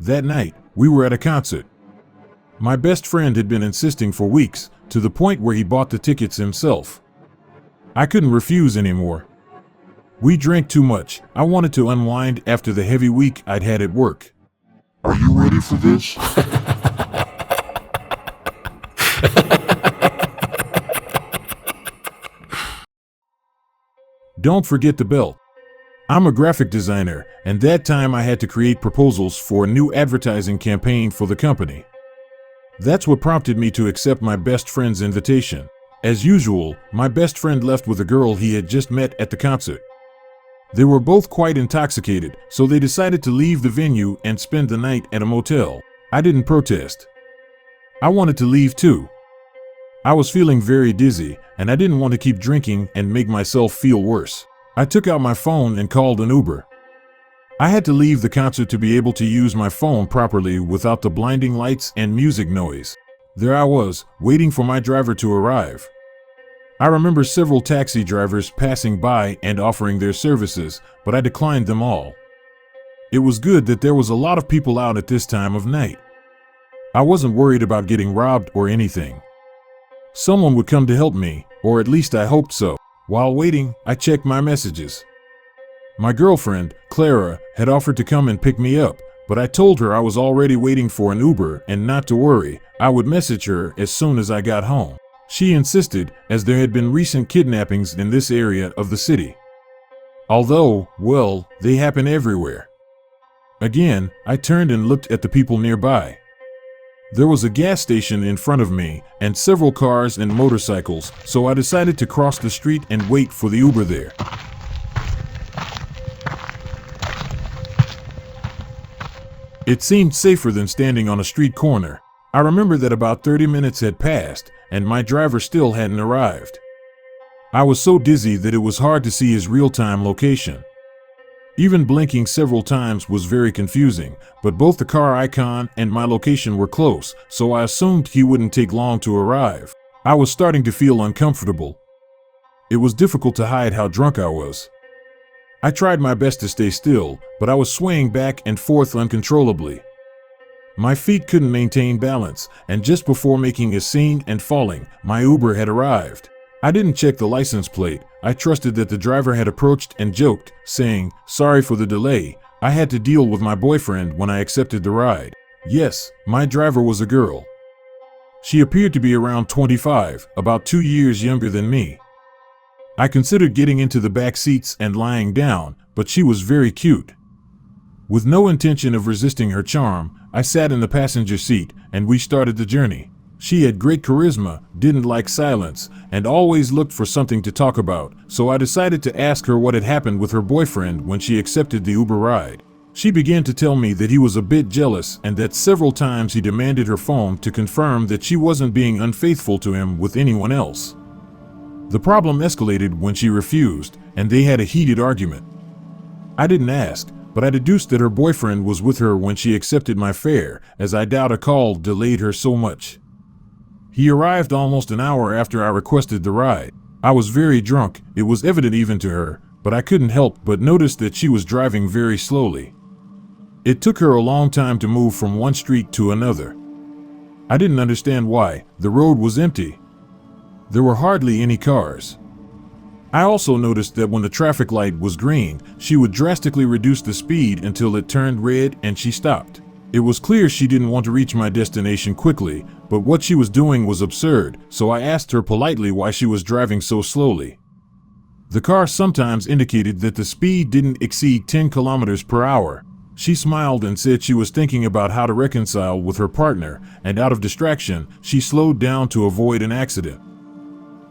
That night, we were at a concert. My best friend had been insisting for weeks, to the point where he bought the tickets himself. I couldn't refuse anymore. We drank too much. I wanted to unwind after the heavy week I'd had at work. Are you ready for this? Don't forget the belt. I'm a graphic designer, and that time I had to create proposals for a new advertising campaign for the company. That's what prompted me to accept my best friend's invitation. As usual, my best friend left with a girl he had just met at the concert. They were both quite intoxicated, so they decided to leave the venue and spend the night at a motel. I didn't protest. I wanted to leave too. I was feeling very dizzy, and I didn't want to keep drinking and make myself feel worse. I took out my phone and called an Uber. I had to leave the concert to be able to use my phone properly without the blinding lights and music noise. There I was, waiting for my driver to arrive. I remember several taxi drivers passing by and offering their services, but I declined them all. It was good that there was a lot of people out at this time of night. I wasn't worried about getting robbed or anything. Someone would come to help me, or at least I hoped so. While waiting, I checked my messages. My girlfriend, Clara, had offered to come and pick me up, but I told her I was already waiting for an Uber and not to worry, I would message her as soon as I got home. She insisted, as there had been recent kidnappings in this area of the city. Although, well, they happen everywhere. Again, I turned and looked at the people nearby. There was a gas station in front of me and several cars and motorcycles, so I decided to cross the street and wait for the Uber there. It seemed safer than standing on a street corner. I remember that about 30 minutes had passed, and my driver still hadn't arrived. I was so dizzy that it was hard to see his real-time location. Even blinking several times was very confusing, but both the car icon and my location were close, so I assumed he wouldn't take long to arrive. I was starting to feel uncomfortable. It was difficult to hide how drunk I was. I tried my best to stay still, but I was swaying back and forth uncontrollably. My feet couldn't maintain balance, and just before making a scene and falling, my Uber had arrived. I didn't check the license plate. I trusted that the driver had approached and joked, saying, "Sorry for the delay. I had to deal with my boyfriend when I accepted the ride." Yes, my driver was a girl. She appeared to be around 25, about 2 years younger than me. I considered getting into the back seats and lying down, but she was very cute. With no intention of resisting her charm, I sat in the passenger seat, and we started the journey. She had great charisma, didn't like silence, and always looked for something to talk about, so I decided to ask her what had happened with her boyfriend when she accepted the Uber ride. She began to tell me that he was a bit jealous and that several times he demanded her phone to confirm that she wasn't being unfaithful to him with anyone else. The problem escalated when she refused, and they had a heated argument. I didn't ask, but I deduced that her boyfriend was with her when she accepted my fare, as I doubt a call delayed her so much. He arrived almost an hour after I requested the ride. I was very drunk, it was evident even to her, but I couldn't help but notice that she was driving very slowly. It took her a long time to move from one street to another. I didn't understand why. The road was empty. There were hardly any cars. I also noticed that when the traffic light was green, she would drastically reduce the speed until it turned red and she stopped. It was clear she didn't want to reach my destination quickly, but what she was doing was absurd, so I asked her politely why she was driving so slowly. The car sometimes indicated that the speed didn't exceed 10 kilometers per hour. She smiled and said she was thinking about how to reconcile with her partner, and out of distraction, she slowed down to avoid an accident.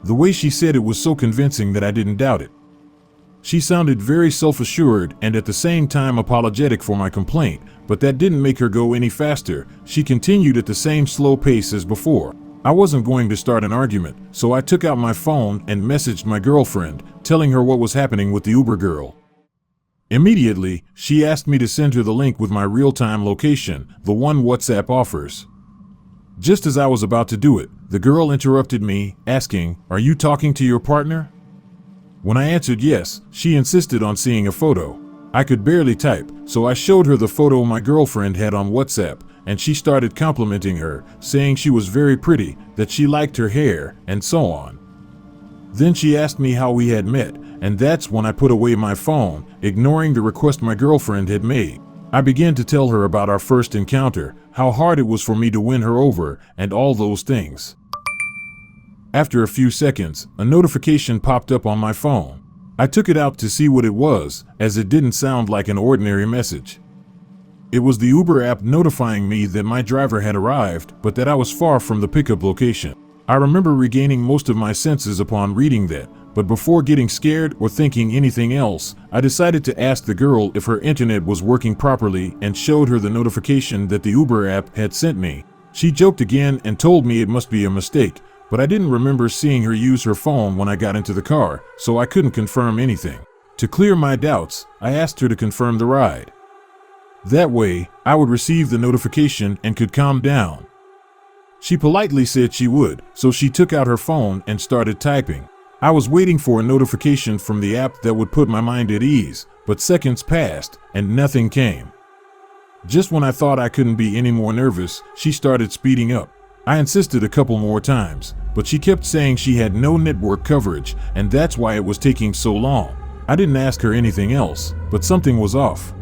The way she said it was so convincing that I didn't doubt it. She sounded very self-assured and at the same time apologetic for my complaint, but that didn't make her go any faster. She continued at the same slow pace as before. I wasn't going to start an argument, so I took out my phone and messaged my girlfriend, telling her what was happening with the Uber girl. Immediately, she asked me to send her the link with my real-time location, the one WhatsApp offers. Just as I was about to do it, the girl interrupted me, asking, "Are you talking to your partner?" When I answered yes, she insisted on seeing a photo. I could barely type, so I showed her the photo my girlfriend had on WhatsApp, and she started complimenting her, saying she was very pretty, that she liked her hair, and so on. Then she asked me how we had met, and that's when I put away my phone, ignoring the request my girlfriend had made. I began to tell her about our first encounter, how hard it was for me to win her over, and all those things. After a few seconds, a notification popped up on my phone. I took it out to see what it was, as it didn't sound like an ordinary message. It was the Uber app notifying me that my driver had arrived, but that I was far from the pickup location. I remember regaining most of my senses upon reading that, but before getting scared or thinking anything else, I decided to ask the girl if her internet was working properly and showed her the notification that the Uber app had sent me. She joked again and told me it must be a mistake, but I didn't remember seeing her use her phone when I got into the car, so I couldn't confirm anything. To clear my doubts, I asked her to confirm the ride. That way, I would receive the notification and could calm down. She politely said she would, so she took out her phone and started typing. I was waiting for a notification from the app that would put my mind at ease, but seconds passed and nothing came. Just when I thought I couldn't be any more nervous, she started speeding up. I insisted a couple more times, but she kept saying she had no network coverage, and that's why it was taking so long. I didn't ask her anything else, but something was off.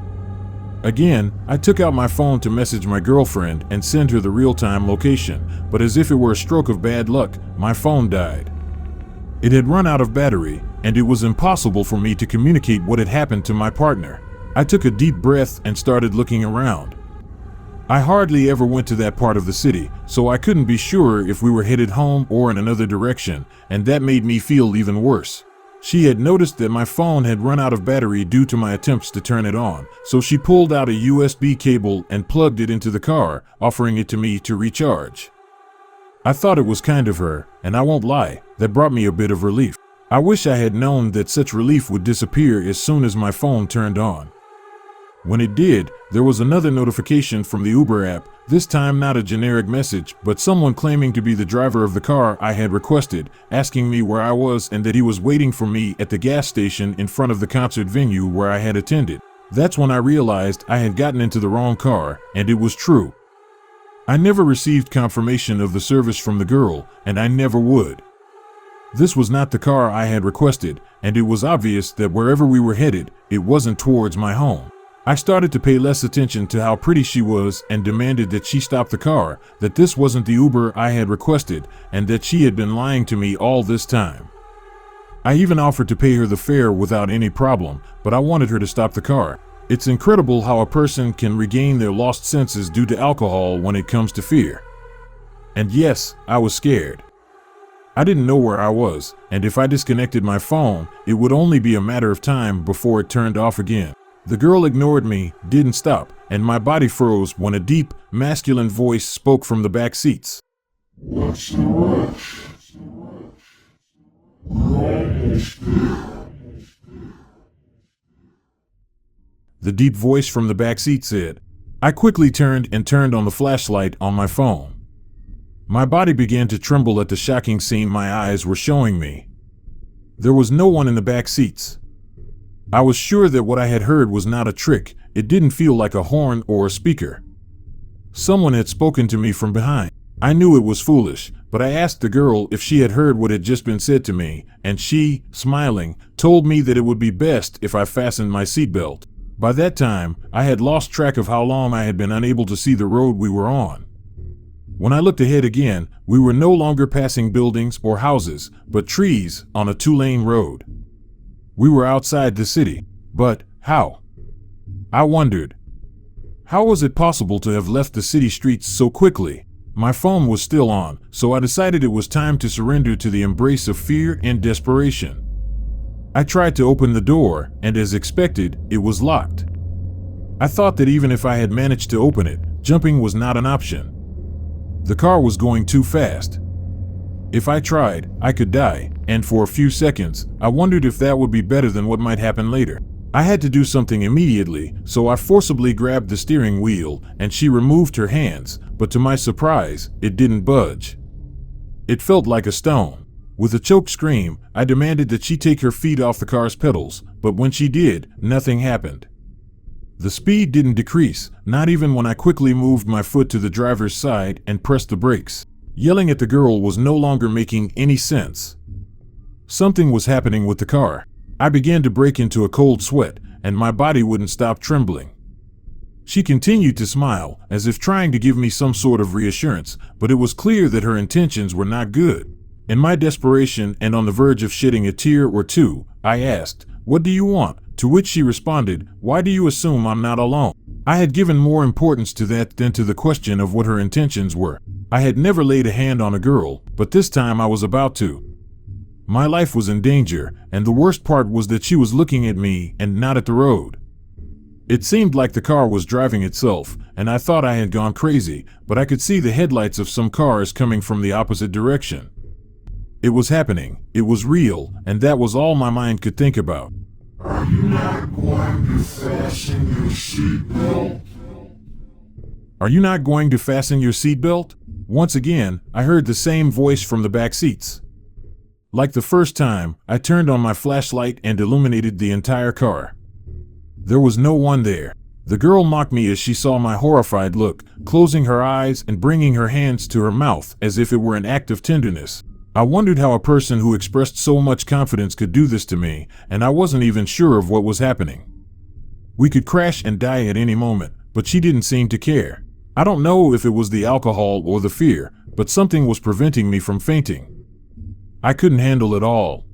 Again, I took out my phone to message my girlfriend and send her the real-time location, but as if it were a stroke of bad luck, my phone died. It had run out of battery, and it was impossible for me to communicate what had happened to my partner. I took a deep breath and started looking around. I hardly ever went to that part of the city, so I couldn't be sure if we were headed home or in another direction, and that made me feel even worse. She had noticed that my phone had run out of battery due to my attempts to turn it on, so she pulled out a USB cable and plugged it into the car, offering it to me to recharge. I thought it was kind of her, and I won't lie, that brought me a bit of relief. I wish I had known that such relief would disappear as soon as my phone turned on. When it did, there was another notification from the Uber app, this time not a generic message, but someone claiming to be the driver of the car I had requested, asking me where I was and that he was waiting for me at the gas station in front of the concert venue where I had attended. That's when I realized I had gotten into the wrong car, and it was true. I never received confirmation of the service from the girl, and I never would. This was not the car I had requested, and it was obvious that wherever we were headed, it wasn't towards my home. I started to pay less attention to how pretty she was and demanded that she stop the car, that this wasn't the Uber I had requested, and that she had been lying to me all this time. I even offered to pay her the fare without any problem, but I wanted her to stop the car. It's incredible how a person can regain their lost senses due to alcohol when it comes to fear. And yes, I was scared. I didn't know where I was, and if I disconnected my phone, it would only be a matter of time before it turned off again. The girl ignored me, didn't stop, and my body froze when a deep, masculine voice spoke from the back seats. What's the rush? We're almost there. The deep voice from the back seat said. I quickly turned on the flashlight on my phone. My body began to tremble at the shocking scene my eyes were showing me. There was no one in the back seats. I was sure that what I had heard was not a trick. It didn't feel like a horn or a speaker. Someone had spoken to me from behind. I knew it was foolish, but I asked the girl if she had heard what had just been said to me, and she, smiling, told me that it would be best if I fastened my seatbelt. By that time, I had lost track of how long I had been unable to see the road we were on. When I looked ahead again, we were no longer passing buildings or houses, but trees on a two-lane road. We were outside the city, but how? I wondered. How was it possible to have left the city streets so quickly? My phone was still on, so I decided it was time to surrender to the embrace of fear and desperation. I tried to open the door, and as expected, it was locked. I thought that even if I had managed to open it, jumping was not an option. The car was going too fast. If I tried, I could die, and for a few seconds, I wondered if that would be better than what might happen later. I had to do something immediately, so I forcibly grabbed the steering wheel, and she removed her hands, but to my surprise, it didn't budge. It felt like a stone. With a choked scream, I demanded that she take her feet off the car's pedals, but when she did, nothing happened. The speed didn't decrease, not even when I quickly moved my foot to the driver's side and pressed the brakes. Yelling at the girl was no longer making any sense. Something was happening with the car. I began to break into a cold sweat, and my body wouldn't stop trembling. She continued to smile, as if trying to give me some sort of reassurance, but it was clear that her intentions were not good. In my desperation and on the verge of shedding a tear or two, I asked, "What do you want?" To which she responded, "Why do you assume I'm not alone?" I had given more importance to that than to the question of what her intentions were. I had never laid a hand on a girl, but this time I was about to. My life was in danger, and the worst part was that she was looking at me and not at the road. It seemed like the car was driving itself, and I thought I had gone crazy, but I could see the headlights of some cars coming from the opposite direction. It was happening, it was real, and that was all my mind could think about. Are you not going to fasten your seatbelt? Are you not going to fasten your seatbelt? Once again, I heard the same voice from the back seats. Like the first time, I turned on my flashlight and illuminated the entire car. There was no one there. The girl mocked me as she saw my horrified look, closing her eyes and bringing her hands to her mouth as if it were an act of tenderness. I wondered how a person who expressed so much confidence could do this to me, and I wasn't even sure of what was happening. We could crash and die at any moment, but she didn't seem to care. I don't know if it was the alcohol or the fear, but something was preventing me from fainting. I couldn't handle it all.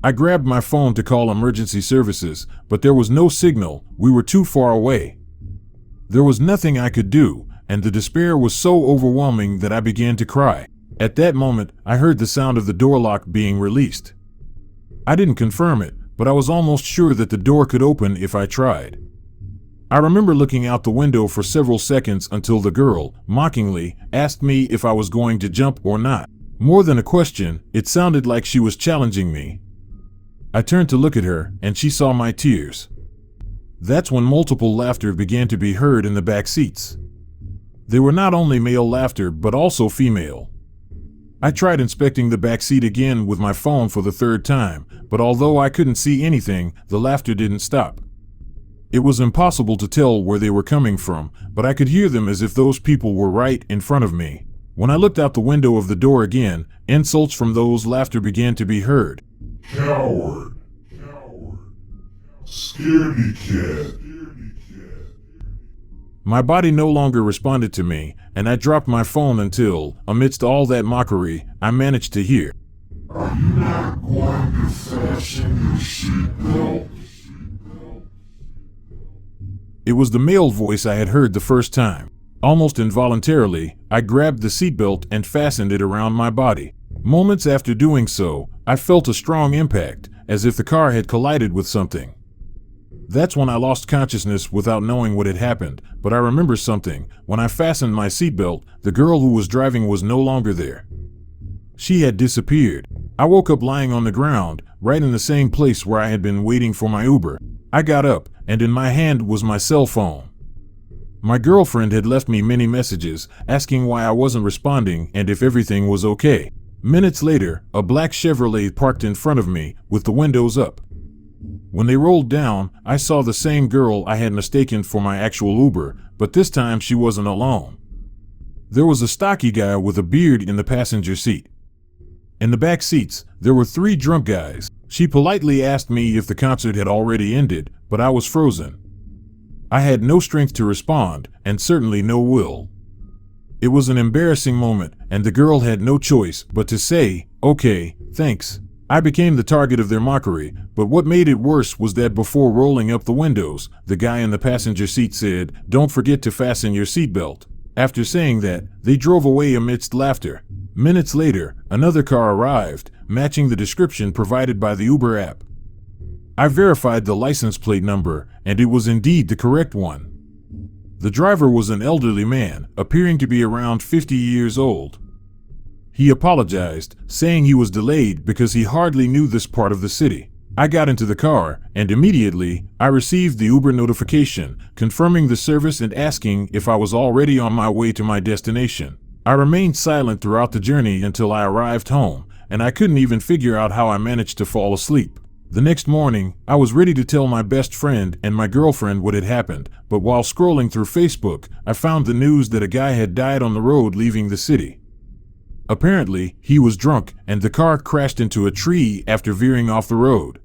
I grabbed my phone to call emergency services, but there was no signal. We were too far away. There was nothing I could do, and the despair was so overwhelming that I began to cry. At that moment, I heard the sound of the door lock being released. I didn't confirm it, but I was almost sure that the door could open if I tried. I remember looking out the window for several seconds until the girl, mockingly, asked me if I was going to jump or not. More than a question, it sounded like she was challenging me. I turned to look at her, and she saw my tears. That's when multiple laughter began to be heard in the back seats. They were not only male laughter, but also female. I tried inspecting the back seat again with my phone for the third time, but although I couldn't see anything, the laughter didn't stop. It was impossible to tell where they were coming from, but I could hear them as if those people were right in front of me. When I looked out the window of the door again, insults from those laughter began to be heard. Coward. Scaredy cat. My body no longer responded to me, and I dropped my phone until, amidst all that mockery, I managed to hear. Are you not going to fasten your seatbelt? It was the male voice I had heard the first time. Almost involuntarily, I grabbed the seatbelt and fastened it around my body. Moments after doing so, I felt a strong impact, as if the car had collided with something. That's when I lost consciousness without knowing what had happened, but I remember something. When I fastened my seatbelt, the girl who was driving was no longer there. She had disappeared. I woke up lying on the ground, right in the same place where I had been waiting for my Uber. I got up, and in my hand was my cell phone. My girlfriend had left me many messages, asking why I wasn't responding and if everything was okay. Minutes later, a black Chevrolet parked in front of me, with the windows up. When they rolled down, I saw the same girl I had mistaken for my actual Uber, but this time she wasn't alone. There was a stocky guy with a beard in the passenger seat. In the back seats, there were 3 drunk guys. She politely asked me if the concert had already ended, but I was frozen. I had no strength to respond, and certainly no will. It was an embarrassing moment, and the girl had no choice but to say, "Okay, thanks." I became the target of their mockery, but what made it worse was that before rolling up the windows, the guy in the passenger seat said, "Don't forget to fasten your seatbelt." After saying that, they drove away amidst laughter. Minutes later, another car arrived, matching the description provided by the Uber app. I verified the license plate number, and it was indeed the correct one. The driver was an elderly man, appearing to be around 50 years old. He apologized, saying he was delayed because he hardly knew this part of the city. I got into the car, and immediately, I received the Uber notification, confirming the service and asking if I was already on my way to my destination. I remained silent throughout the journey until I arrived home, and I couldn't even figure out how I managed to fall asleep. The next morning, I was ready to tell my best friend and my girlfriend what had happened, but while scrolling through Facebook, I found the news that a guy had died on the road leaving the city. Apparently, he was drunk and the car crashed into a tree after veering off the road.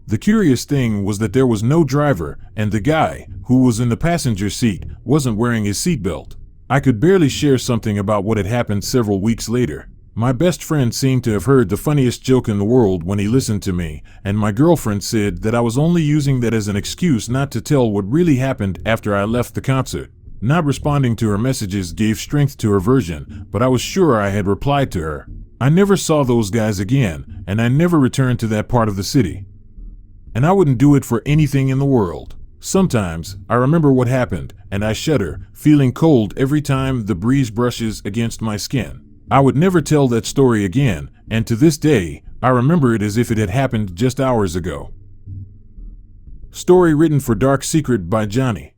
The curious thing was that there was no driver, and the guy, who was in the passenger seat, wasn't wearing his seatbelt. I could barely share something about what had happened several weeks later. My best friend seemed to have heard the funniest joke in the world when he listened to me, and my girlfriend said that I was only using that as an excuse not to tell what really happened after I left the concert. Not responding to her messages gave strength to her version, but I was sure I had replied to her. I never saw those guys again, and I never returned to that part of the city. And I wouldn't do it for anything in the world. Sometimes, I remember what happened, and I shudder, feeling cold every time the breeze brushes against my skin. I would never tell that story again, and to this day, I remember it as if it had happened just hours ago. Story written for Dark Secret by Johnny.